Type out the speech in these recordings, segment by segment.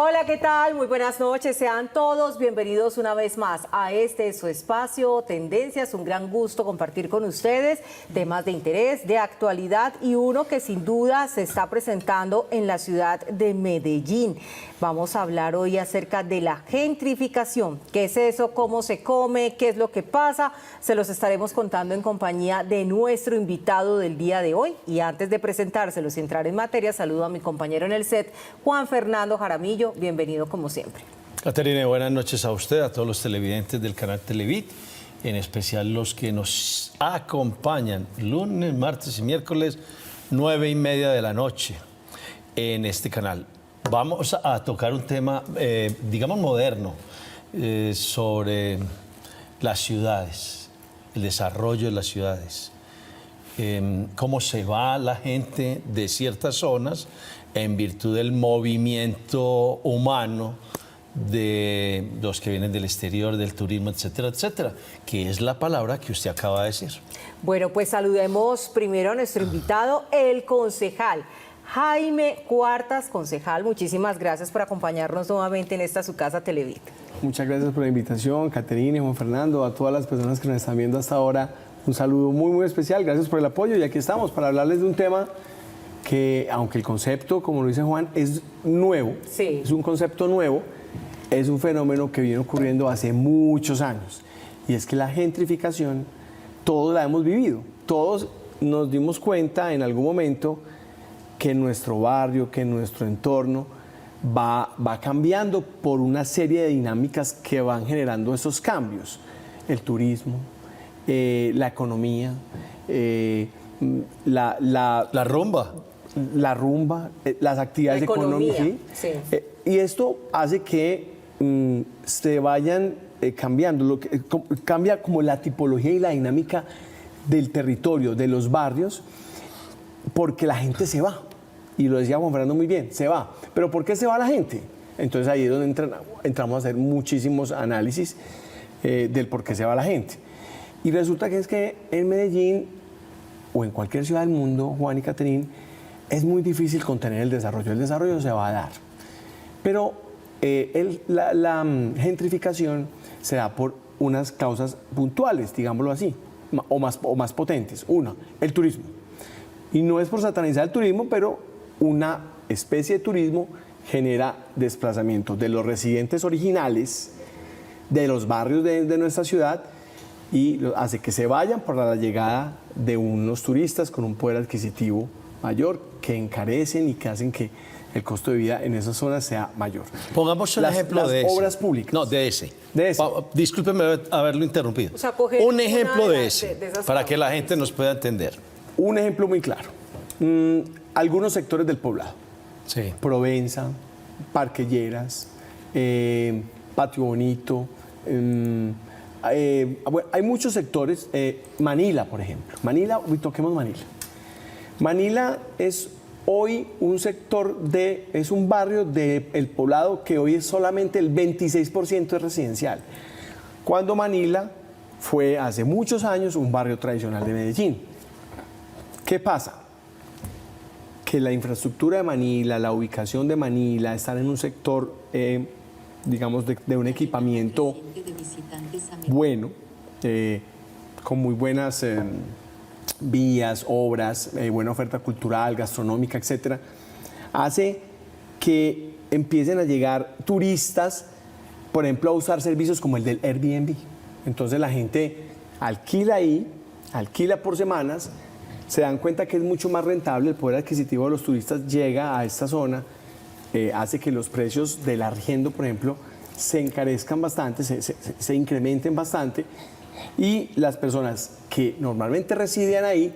Hola, ¿qué tal? Muy buenas noches. Sean todos bienvenidos una vez más a este su espacio Tendencias. Un gran gusto compartir con ustedes temas de interés, de actualidad y uno que sin duda se está presentando en la ciudad de Medellín. Vamos a hablar hoy acerca de la gentrificación. ¿Qué es eso? ¿Cómo se come? ¿Qué es lo que pasa? Se los estaremos contando en compañía de nuestro invitado del día de hoy. Y antes de presentárselos y entrar en materia, saludo a mi compañero en el set, Juan Fernando Jaramillo. Bienvenido como siempre. Caterina, buenas noches a usted, a todos los televidentes del canal Televit, en especial los que nos acompañan lunes, martes y miércoles, 9:30 de la noche en este canal. Vamos a tocar un tema, digamos, moderno, sobre las ciudades, el desarrollo de las ciudades, cómo se va la gente de ciertas zonas en virtud del movimiento humano de los que vienen del exterior, del turismo, etcétera, etcétera, que es la palabra que usted acaba de decir. Bueno, pues saludemos primero a nuestro invitado, el concejal Jaime Cuartas. Concejal, muchísimas gracias por acompañarnos nuevamente en esta su casa Televit. Muchas gracias por la invitación, Caterina y Juan Fernando, a todas las personas que nos están viendo hasta ahora. Un saludo muy, muy especial, gracias por el apoyo y aquí estamos para hablarles de un tema que, aunque el concepto, como lo dice Juan, es nuevo, sí, es un concepto nuevo, es un fenómeno que viene ocurriendo hace muchos años. Y es que la gentrificación, todos la hemos vivido, todos nos dimos cuenta en algún momento que nuestro barrio, que nuestro entorno va cambiando por una serie de dinámicas que van generando esos cambios. El turismo, la economía, la rumba. La rumba, las actividades económicas. Sí. Y esto hace que se vayan cambiando, cambia como la tipología y la dinámica del territorio, de los barrios, porque la gente se va. Y lo decía Juan Fernando muy bien, se va. ¿Pero por qué se va la gente? Entonces ahí es donde entramos a hacer muchísimos análisis del por qué se va la gente. Y resulta que es que en Medellín o en cualquier ciudad del mundo, Juan y Caterín, es muy difícil contener el desarrollo. El desarrollo se va a dar. Pero la gentrificación se da por unas causas puntuales, digámoslo así, o más potentes. Una, el turismo. Y no es por satanizar el turismo, pero una especie de turismo genera desplazamiento de los residentes originales de los barrios de nuestra ciudad y hace que se vayan por la llegada de unos turistas con un poder adquisitivo mayor que encarecen y que hacen que el costo de vida en esas zonas sea mayor. Pongamos el ejemplo de las obras públicas. No, de ese. De ese. Discúlpeme haberlo interrumpido. O sea, un ejemplo de ese, para que la gente nos pueda entender. Un ejemplo muy claro. Algunos sectores del poblado. Sí. Provenza, Parque Lleras, Patio Bonito. Hay muchos sectores. Manila, por ejemplo. Toquemos Manila. Manila es hoy un sector es un barrio del poblado que hoy es solamente el 26% es residencial. Cuando Manila fue hace muchos años un barrio tradicional de Medellín. ¿Qué pasa? Que la infraestructura de Manila, la ubicación de Manila, estar en un sector, digamos, de un equipamiento bueno, con muy buenas vías, obras, buena oferta cultural, gastronómica, etcétera, hace que empiecen a llegar turistas, por ejemplo, a usar servicios como el del Airbnb. Entonces la gente alquila ahí, alquila por semanas, se dan cuenta que es mucho más rentable, el poder adquisitivo de los turistas llega a esta zona, hace que los precios del arriendo, por ejemplo, se encarezcan bastante, se incrementen bastante, y las personas que normalmente residían ahí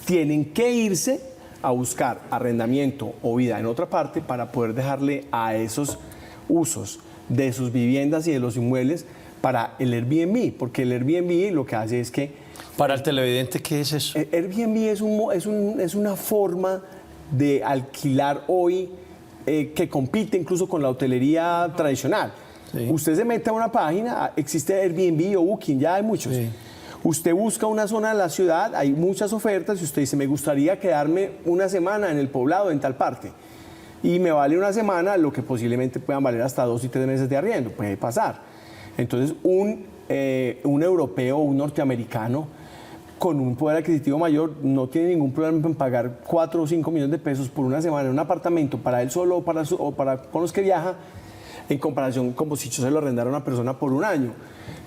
tienen que irse a buscar arrendamiento o vida en otra parte para poder dejarle a esos usos de sus viviendas y de los inmuebles para el Airbnb, porque el Airbnb lo que hace es que... Para el televidente, ¿qué es eso? Airbnb es una forma de alquilar hoy que compite incluso con la hotelería tradicional. Sí. Usted se mete a una página, existe Airbnb o Booking, ya hay muchos. Sí. Usted busca una zona de la ciudad, hay muchas ofertas y usted dice, me gustaría quedarme una semana en el poblado, en tal parte. y me vale una semana lo que posiblemente puedan valer hasta 2 y 3 meses de arriendo, puede pasar. Entonces un europeo o un norteamericano con un poder adquisitivo mayor no tiene ningún problema en pagar 4 o 5 millones de pesos por una semana en un apartamento para él solo o para con los que viaja, en comparación como si yo se lo arrendara a una persona por un año,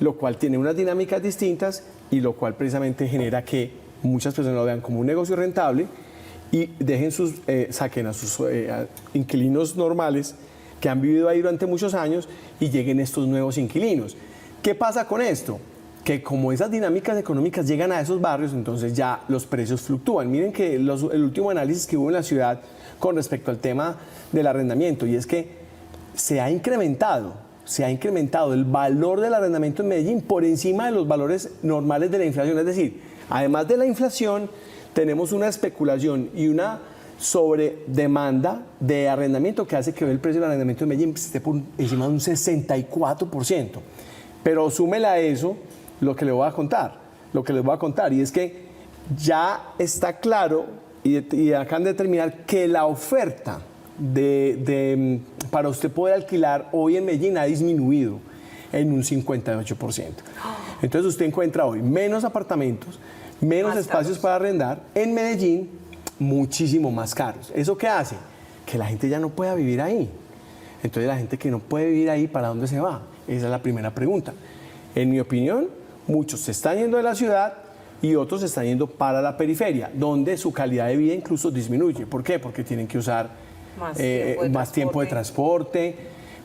lo cual tiene unas dinámicas distintas y lo cual precisamente genera que muchas personas lo vean como un negocio rentable y saquen a sus inquilinos normales que han vivido ahí durante muchos años y lleguen estos nuevos inquilinos. ¿Qué pasa con esto? Que como esas dinámicas económicas llegan a esos barrios, entonces ya los precios fluctúan. Miren que el último análisis que hubo en la ciudad con respecto al tema del arrendamiento, y es que se ha incrementado el valor del arrendamiento en Medellín por encima de los valores normales de la inflación. Es decir, además de la inflación, tenemos una especulación y una sobredemanda de arrendamiento que hace que el precio del arrendamiento en Medellín esté por encima de un 64%. Pero súmela a eso lo que les voy a contar, y es que ya está claro y acaban de determinar que la oferta para usted poder alquilar hoy en Medellín ha disminuido en un 58%. Entonces usted encuentra hoy menos apartamentos, menos espacios para arrendar en Medellín, muchísimo más caros. ¿Eso qué hace? Que la gente ya no pueda vivir ahí. Entonces la gente que no puede vivir ahí, ¿para dónde se va? Esa es la primera pregunta. En mi opinión, muchos se están yendo de la ciudad y otros se están yendo para la periferia, donde su calidad de vida incluso disminuye. ¿Por qué? Porque tienen que usar más tiempo de transporte,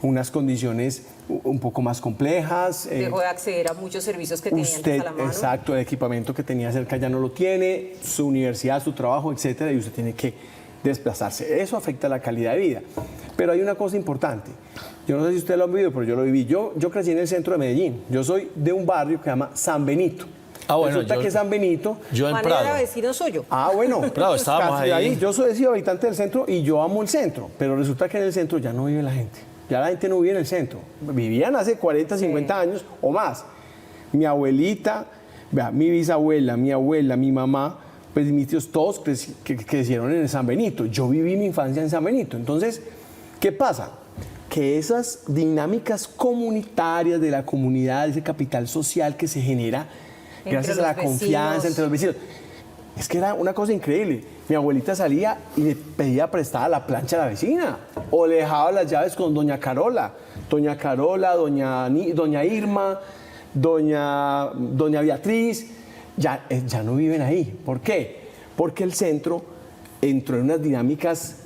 unas condiciones un poco más complejas. Dejó de acceder a muchos servicios que tenía antes a la mano. Exacto, el equipamiento que tenía cerca ya no lo tiene, su universidad, su trabajo, etcétera, y usted tiene que desplazarse. Eso afecta la calidad de vida. Pero hay una cosa importante. Yo no sé si ustedes lo han vivido, pero yo lo viví. Yo crecí en el centro de Medellín. Yo soy de un barrio que se llama San Benito. Resulta que San Benito... Yo en Manera Prado. vecino suyo. Bueno. Prado, estábamos ahí. Yo soy habitante del centro y yo amo el centro. Pero resulta que en el centro ya no vive la gente. Ya la gente no vive en el centro. Vivían hace 40, 50 años o más. Mi abuelita, mi bisabuela, mi abuela, mi mamá, pues mis tíos todos crecieron en San Benito. Yo viví mi infancia en San Benito. Entonces, ¿qué pasa? Que esas dinámicas comunitarias de la comunidad, ese capital social que se genera gracias a la confianza entre los vecinos, es que era una cosa increíble. Mi abuelita salía y le pedía prestada la plancha a la vecina o le dejaba las llaves con doña Carola, doña Irma, doña Beatriz. Ya no viven ahí. ¿Por qué? Porque el centro entró en unas dinámicas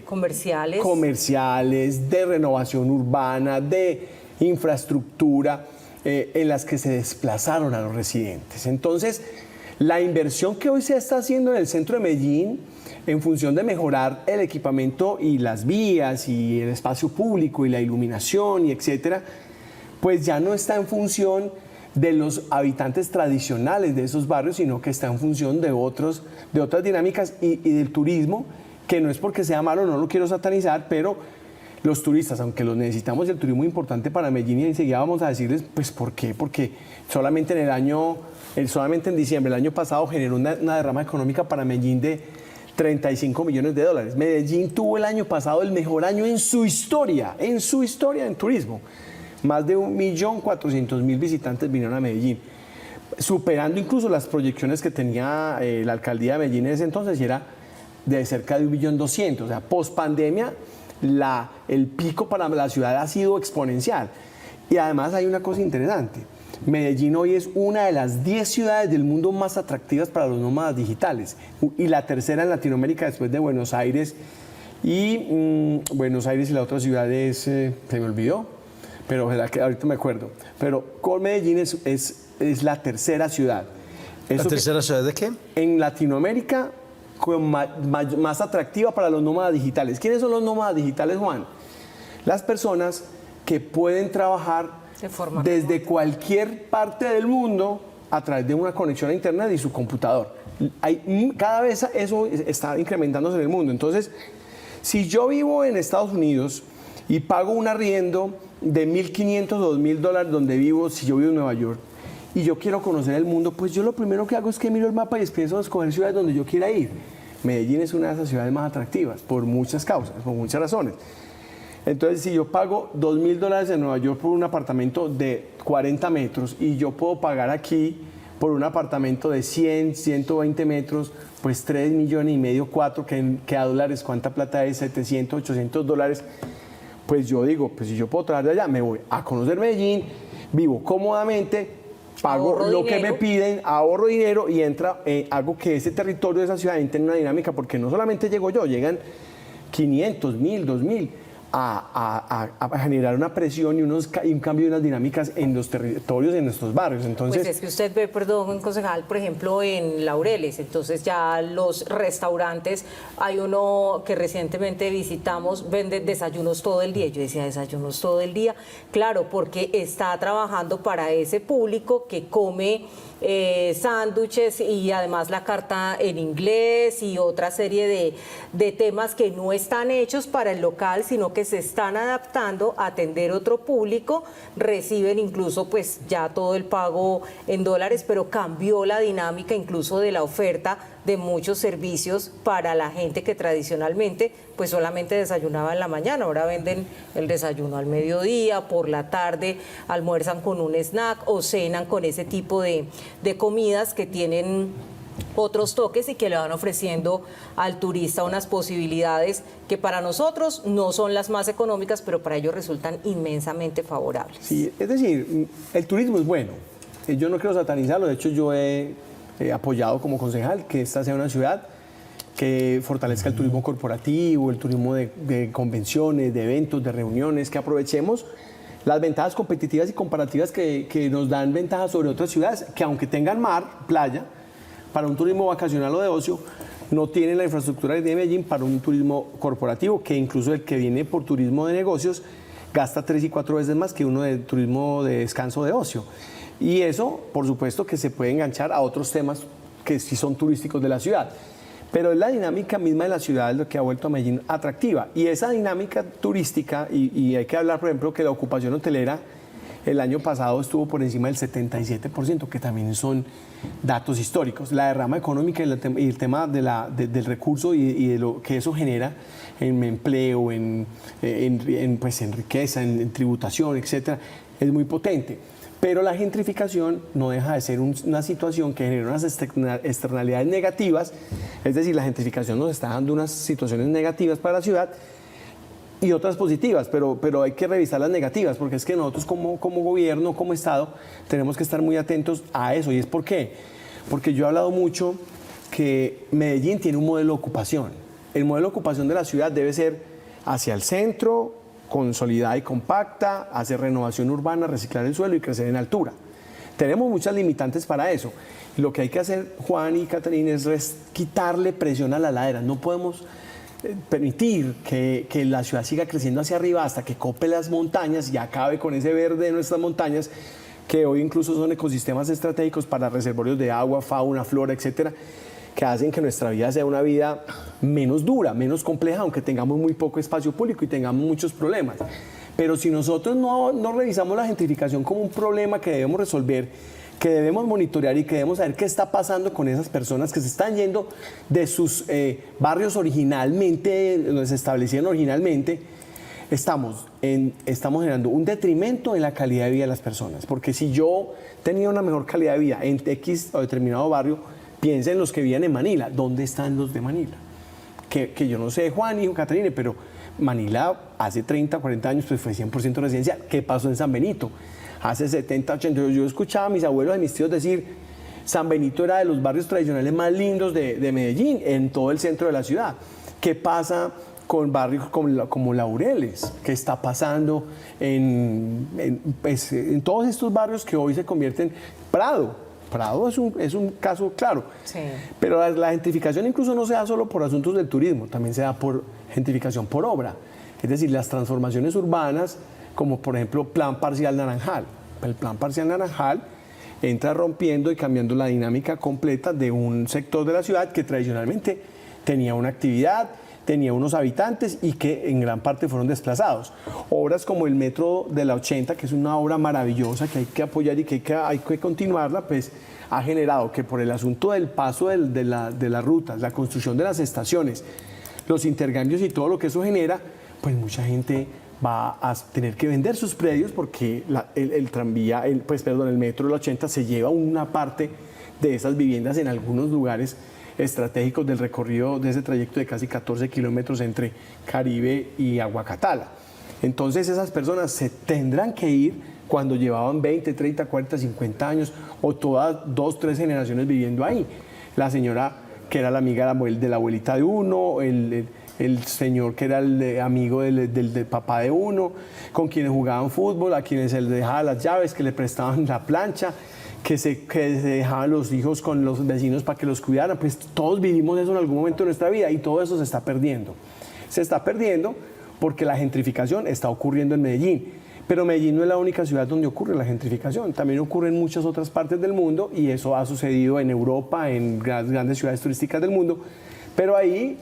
comerciales, de renovación urbana, de infraestructura, en las que se desplazaron a los residentes. Entonces, la inversión que hoy se está haciendo en el centro de Medellín, en función de mejorar el equipamiento y las vías y el espacio público y la iluminación y etcétera, pues ya no está en función de los habitantes tradicionales de esos barrios, sino que está en función de otras dinámicas y del turismo, que no es porque sea malo, no lo quiero satanizar, pero los turistas, aunque los necesitamos, el turismo es importante para Medellín, y enseguida vamos a decirles, pues, ¿por qué? Porque solamente en diciembre del año pasado generó una derrama económica para Medellín de 35 millones de dólares. Medellín tuvo el año pasado el mejor año en su historia en turismo. Más de 1.400.000 visitantes vinieron a Medellín, superando incluso las proyecciones que tenía la alcaldía de Medellín en ese entonces, y era de cerca de 1.200.000. O sea, post pandemia, el pico para la ciudad ha sido exponencial. Y además hay una cosa interesante. Medellín hoy es una de las 10 ciudades del mundo más atractivas para los nómadas digitales, y la tercera en Latinoamérica después de Buenos Aires. Y Buenos Aires y la otra ciudad se me olvidó, pero ojalá que ahorita me acuerdo. Pero con Medellín es la tercera ciudad. ¿La tercera ciudad de qué? En Latinoamérica más atractiva para los nómadas digitales. ¿Quiénes son los nómadas digitales, Juan? Las personas que pueden trabajar desde cualquier parte del mundo a través de una conexión a internet y su computador. Cada vez eso está incrementándose en el mundo. Entonces, si yo vivo en Estados Unidos y pago un arriendo de $1.500 o $2.000 donde vivo, si yo vivo en Nueva York, y yo quiero conocer el mundo, pues yo lo primero que hago es que miro el mapa y empiezo a escoger ciudades donde yo quiera ir. Medellín es una de esas ciudades más atractivas por muchas causas, por muchas razones. Entonces, si yo pago $2.000 en Nueva York por un apartamento de 40 metros y yo puedo pagar aquí por un apartamento de 100, 120 metros, pues 3,5 millones, 4, que a dólares, ¿cuánta plata es? 700, 800 dólares. Pues yo digo, pues si yo puedo trabajar de allá, me voy a conocer Medellín, vivo cómodamente, pago Ahorro lo que dinero. me piden, ahorro dinero y hago que ese territorio de esa ciudad entre en una dinámica, porque no solamente llego yo, llegan 500, 1.000, 2.000 a generar una presión y un cambio de unas dinámicas en los territorios, en nuestros barrios. Entonces, Pues es que usted ve, perdón, concejal, por ejemplo, en Laureles, entonces ya los restaurantes, hay uno que recientemente visitamos, vende desayunos todo el día. Yo decía, desayunos todo el día. Claro, porque está trabajando para ese público que come sándwiches y además la carta en inglés y otra serie de temas que no están hechos para el local, sino que se están adaptando a atender otro público, reciben incluso pues ya todo el pago en dólares, pero cambió la dinámica incluso de la oferta de muchos servicios para la gente que tradicionalmente pues solamente desayunaba en la mañana. Ahora venden el desayuno al mediodía, por la tarde almuerzan con un snack o cenan con ese tipo de comidas que tienen otros toques y que le van ofreciendo al turista unas posibilidades que para nosotros no son las más económicas, pero para ellos resultan inmensamente favorables. sí, es decir, el turismo es bueno. Yo no quiero satanizarlo, de hecho yo he apoyado como concejal que esta sea una ciudad que fortalezca el turismo corporativo, el turismo de convenciones, de eventos, de reuniones, que aprovechemos las ventajas competitivas y comparativas que nos dan ventajas sobre otras ciudades que aunque tengan mar, playa, para un turismo vacacional o de ocio, no tienen la infraestructura de Medellín para un turismo corporativo, que incluso el que viene por turismo de negocios gasta 3 y 4 veces más que uno de turismo de descanso o de ocio. Y eso, por supuesto, que se puede enganchar a otros temas que sí son turísticos de la ciudad. Pero es la dinámica misma de la ciudad lo que ha vuelto a Medellín atractiva. Y esa dinámica turística, y hay que hablar, por ejemplo, que la ocupación hotelera el año pasado estuvo por encima del 77%, que también son datos históricos. La derrama económica y el tema del recurso y de lo que eso genera en empleo, en riqueza, en tributación, etcétera, es muy potente. Pero la gentrificación no deja de ser una situación que genera unas externalidades negativas, es decir, la gentrificación nos está dando unas situaciones negativas para la ciudad y otras positivas, pero hay que revisar las negativas, porque es que nosotros como gobierno, como Estado, tenemos que estar muy atentos a eso. ¿Y es por qué? Porque yo he hablado mucho que Medellín tiene un modelo de ocupación. El modelo de ocupación de la ciudad debe ser hacia el centro, consolidada y compacta, hacer renovación urbana, reciclar el suelo y crecer en altura. Tenemos muchas limitantes para eso. Lo que hay que hacer, Juan y Caterina, es quitarle presión a la ladera. No podemos permitir que la ciudad siga creciendo hacia arriba hasta que cope las montañas y acabe con ese verde de nuestras montañas, que hoy incluso son ecosistemas estratégicos para reservorios de agua, fauna, flora, etcétera, que hacen que nuestra vida sea una vida menos dura, menos compleja, aunque tengamos muy poco espacio público y tengamos muchos problemas. Pero si nosotros no revisamos la gentrificación como un problema que debemos resolver, que debemos monitorear y que debemos saber qué está pasando con esas personas que se están yendo de sus barrios originalmente, donde se establecieron originalmente, estamos generando un detrimento en la calidad de vida de las personas. Porque si yo tenía una mejor calidad de vida en X o determinado barrio, piensen en los que vivían en Manila. ¿Dónde están los de Manila? Que yo no sé, Juan y Caterine, pero Manila hace 30, 40 años pues fue 100% residencial. ¿Qué pasó en San Benito? Hace 70, 80, yo escuchaba a mis abuelos y mis tíos decir, San Benito era de los barrios tradicionales más lindos de Medellín, en todo el centro de la ciudad. ¿Qué pasa con barrios como Laureles? ¿Qué está pasando en todos estos barrios que hoy se convierten en Prado? Prado es un caso claro. Sí. Pero la gentrificación incluso no se da solo por asuntos del turismo, también se da por gentrificación por obra. Es decir, las transformaciones urbanas, como por ejemplo Plan Parcial Naranjal. El Plan Parcial Naranjal entra rompiendo y cambiando la dinámica completa de un sector de la ciudad que tradicionalmente tenía una actividad tenía unos habitantes y que en gran parte fueron desplazados. Obras como el Metro de la 80, que es una obra maravillosa que hay que apoyar y que hay que continuarla, pues ha generado que por el asunto del paso de las rutas, la construcción de las estaciones, los intercambios y todo lo que eso genera, pues mucha gente va a tener que vender sus predios porque el tranvía, el Metro de la 80 se lleva una parte de esas viviendas en algunos lugares estratégicos del recorrido de ese trayecto de casi 14 kilómetros entre Caribe y Aguacatala. Entonces esas personas se tendrán que ir cuando llevaban 20, 30, 40, 50 años o todas 2, 3 generaciones viviendo ahí. La señora que era la amiga de la abuelita de uno, el señor que era el amigo del papá de uno, con quienes jugaban fútbol, a quienes se les dejaban las llaves, que le prestaban la plancha, que se dejaban los hijos con los vecinos para que los cuidaran. Pues todos vivimos eso en algún momento de nuestra vida y todo eso se está perdiendo. Se está perdiendo porque la gentrificación está ocurriendo en Medellín. Pero Medellín no es la única ciudad donde ocurre la gentrificación, también ocurre en muchas otras partes del mundo y eso ha sucedido en Europa, en grandes ciudades turísticas del mundo, pero ahí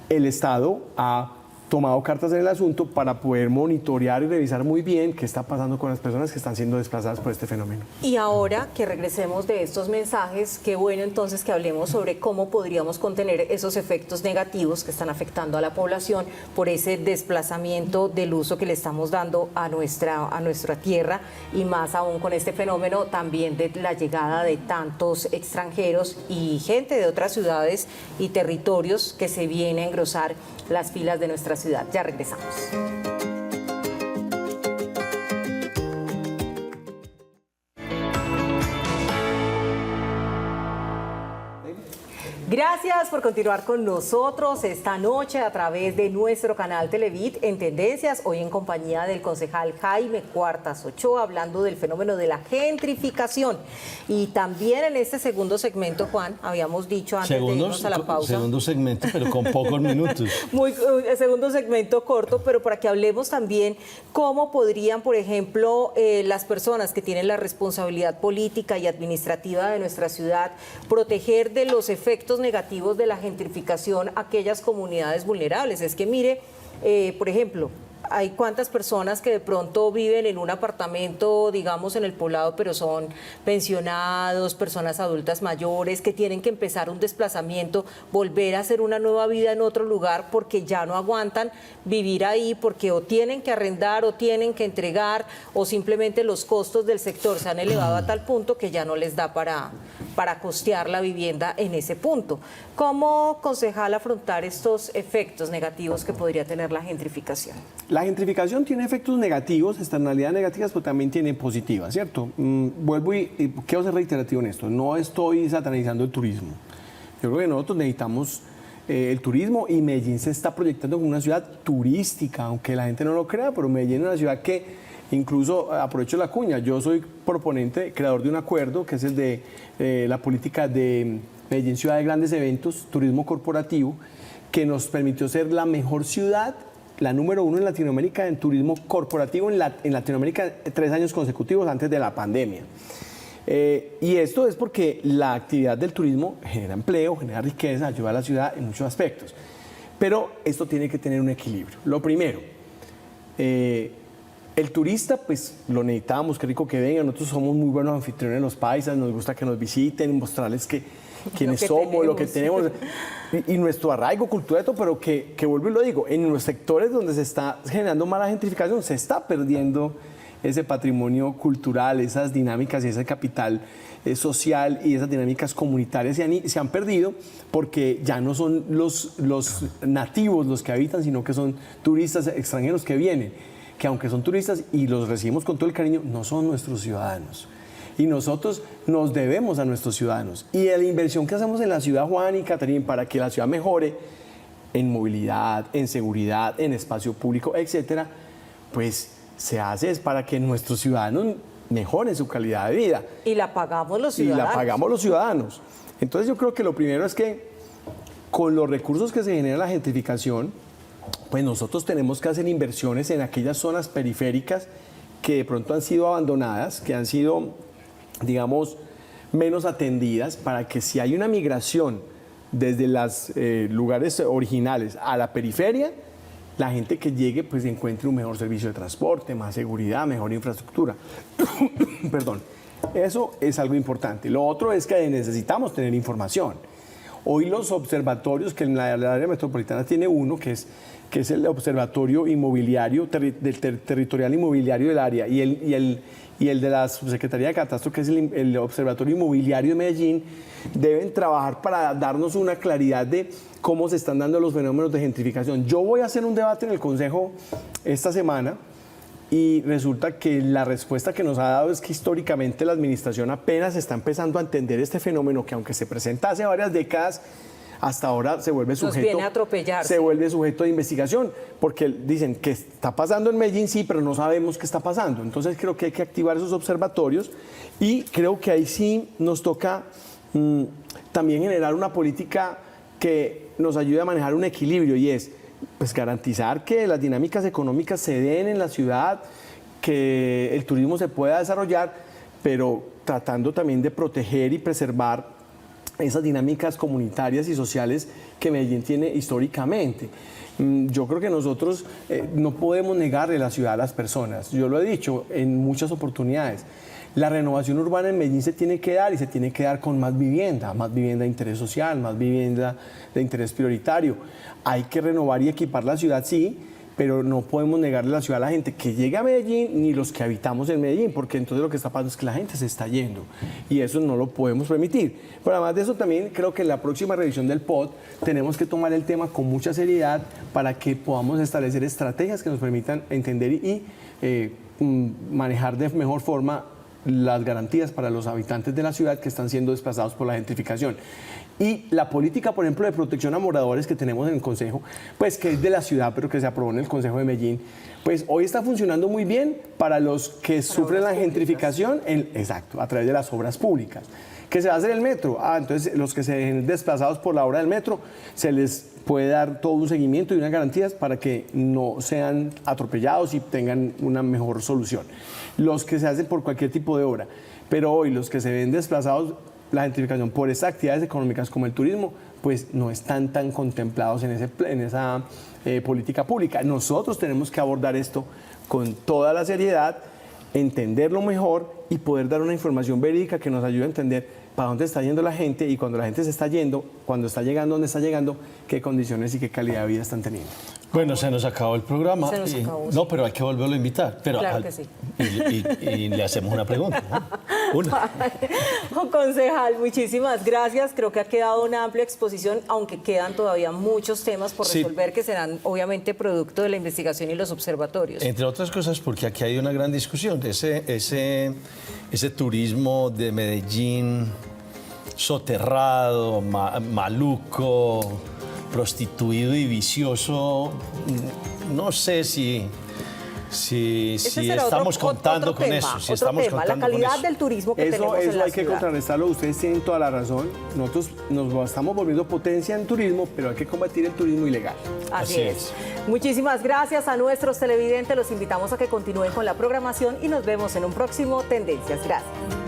el Estado ha tomado cartas en el asunto para poder monitorear y revisar muy bien qué está pasando con las personas que están siendo desplazadas por este fenómeno. Y ahora que regresemos de estos mensajes, qué bueno entonces que hablemos sobre cómo podríamos contener esos efectos negativos que están afectando a la población por ese desplazamiento del uso que le estamos dando a nuestra tierra y más aún con este fenómeno también de la llegada de tantos extranjeros y gente de otras ciudades y territorios que se viene a engrosar las filas de nuestra ciudad. Ya regresamos. Gracias por continuar con nosotros esta noche a través de nuestro canal Televid en Tendencias, hoy en compañía del concejal Jaime Cuartas Ochoa, hablando del fenómeno de la gentrificación. Y también en este segundo segmento, Juan, habíamos dicho antes de irnos a la pausa. Segundo segmento, pero con pocos minutos. Segundo segmento corto, pero para que hablemos también cómo podrían, por ejemplo, las personas que tienen la responsabilidad política y administrativa de nuestra ciudad proteger de los efectos negativos de la gentrificación a aquellas comunidades vulnerables. Es que mire, por ejemplo, hay cuántas personas que de pronto viven en un apartamento, digamos, en el poblado, pero son pensionados, personas adultas mayores, que tienen que empezar un desplazamiento, volver a hacer una nueva vida en otro lugar porque ya no aguantan vivir ahí, porque o tienen que arrendar o tienen que entregar, o simplemente los costos del sector se han elevado a tal punto que ya no les da para costear la vivienda en ese punto. ¿Cómo, concejal, afrontar estos efectos negativos que podría tener la gentrificación? La gentrificación tiene efectos negativos, externalidades negativas, pero también tiene positivas, ¿cierto? Vuelvo y quiero ser reiterativo en esto, no estoy satanizando el turismo. Yo creo que nosotros necesitamos el turismo y Medellín se está proyectando como una ciudad turística, aunque la gente no lo crea, pero Medellín es una ciudad que incluso, aprovecho la cuña, yo soy proponente, creador de un acuerdo que es el de la política de Medellín Ciudad de Grandes Eventos, turismo corporativo, que nos permitió ser la mejor ciudad, la número 1 en Latinoamérica en turismo corporativo en Latinoamérica 3 años consecutivos antes de la pandemia. Y esto es porque la actividad del turismo genera empleo, genera riqueza, ayuda a la ciudad en muchos aspectos. Pero esto tiene que tener un equilibrio. Lo primero, el turista, pues lo necesitamos, qué rico que vengan. Nosotros somos muy buenos anfitriones los paisas, nos gusta que nos visiten, mostrarles quiénes somos, lo que tenemos y nuestro arraigo cultural, pero que vuelvo y lo digo, en los sectores donde se está generando mala gentrificación se está perdiendo ese patrimonio cultural, esas dinámicas y ese capital social y esas dinámicas comunitarias se han perdido porque ya no son los nativos los que habitan, sino que son turistas extranjeros que vienen, que aunque son turistas y los recibimos con todo el cariño, no son nuestros ciudadanos. Y nosotros nos debemos a nuestros ciudadanos. Y la inversión que hacemos en la ciudad, Juan y Catherine, para que la ciudad mejore en movilidad, en seguridad, en espacio público, etcétera, pues se hace es para que nuestros ciudadanos mejoren su calidad de vida. Y la pagamos los ciudadanos. Y la pagamos los ciudadanos. Entonces yo creo que lo primero es que con los recursos que se genera la gentrificación, pues nosotros tenemos que hacer inversiones en aquellas zonas periféricas que de pronto han sido abandonadas, que han sido, digamos, menos atendidas, para que si hay una migración desde los lugares originales a la periferia, la gente que llegue pues encuentre un mejor servicio de transporte, más seguridad, mejor infraestructura. Perdón. Eso es algo importante. Lo otro es que necesitamos tener información. Hoy los observatorios, que en la área metropolitana tiene uno, que es el Observatorio Inmobiliario, Territorial Inmobiliario del área, y el de la Subsecretaría de Catastro, que es el Observatorio Inmobiliario de Medellín, deben trabajar para darnos una claridad de cómo se están dando los fenómenos de gentrificación. Yo voy a hacer un debate en el Consejo esta semana, y resulta que la respuesta que nos ha dado es que históricamente la administración apenas está empezando a entender este fenómeno que, aunque se presenta hace varias décadas, hasta ahora se vuelve sujeto, nos viene a atropellar. Se vuelve sujeto de investigación, porque dicen que está pasando en Medellín, sí, pero no sabemos qué está pasando. Entonces creo que hay que activar esos observatorios, y creo que ahí sí nos toca también generar una política que nos ayude a manejar un equilibrio, y es pues garantizar que las dinámicas económicas se den en la ciudad, que el turismo se pueda desarrollar, pero tratando también de proteger y preservar esas dinámicas comunitarias y sociales que Medellín tiene históricamente. Yo creo que nosotros no podemos negarle la ciudad a las personas. Yo lo he dicho en muchas oportunidades. La renovación urbana en Medellín se tiene que dar, y se tiene que dar con más vivienda de interés social, más vivienda de interés prioritario. Hay que renovar y equipar la ciudad, sí, pero no podemos negarle la ciudad a la gente que llega a Medellín ni los que habitamos en Medellín, porque entonces lo que está pasando es que la gente se está yendo, y eso no lo podemos permitir. Pero además de eso, también creo que en la próxima revisión del POT tenemos que tomar el tema con mucha seriedad para que podamos establecer estrategias que nos permitan entender y manejar de mejor forma las garantías para los habitantes de la ciudad que están siendo desplazados por la gentrificación. Y la política, por ejemplo, de protección a moradores que tenemos en el Consejo, pues que es de la ciudad, pero que se aprobó en el Consejo de Medellín, pues hoy está funcionando muy bien para los que sufren la gentrificación, exacto, a través de las obras públicas. ¿Qué se va a hacer el metro? Entonces los que se ven desplazados por la obra del metro, se les puede dar todo un seguimiento y unas garantías para que no sean atropellados y tengan una mejor solución. Los que se hacen por cualquier tipo de obra, pero hoy los que se ven desplazados, la gentrificación por esas actividades económicas como el turismo, pues no están tan contemplados en esa política pública. Nosotros tenemos que abordar esto con toda la seriedad, entenderlo mejor y poder dar una información verídica que nos ayude a entender para dónde está yendo la gente, y cuando la gente se está yendo, cuando está llegando, dónde está llegando, qué condiciones y qué calidad de vida están teniendo. Bueno, se nos acabó el programa. Se nos acabó, sí. No, pero hay que volverlo a invitar. Pero claro que sí. Y le hacemos una pregunta, ¿no? Una. Concejal, muchísimas gracias. Creo que ha quedado una amplia exposición, aunque quedan todavía muchos temas por resolver, que serán obviamente producto de la investigación y los observatorios. Entre otras cosas, porque aquí hay una gran discusión. Ese turismo de Medellín soterrado, maluco, prostituido y vicioso, no sé si estamos contando con eso. Si estamos contando la calidad con eso. del turismo que tenemos en la Eso hay que ciudad. contrarrestarlo. Ustedes tienen toda la razón. Nosotros nos estamos volviendo potencia en turismo, pero hay que combatir el turismo ilegal. Así es. Muchísimas gracias a nuestros televidentes. Los invitamos a que continúen con la programación y nos vemos en un próximo Tendencias. Gracias.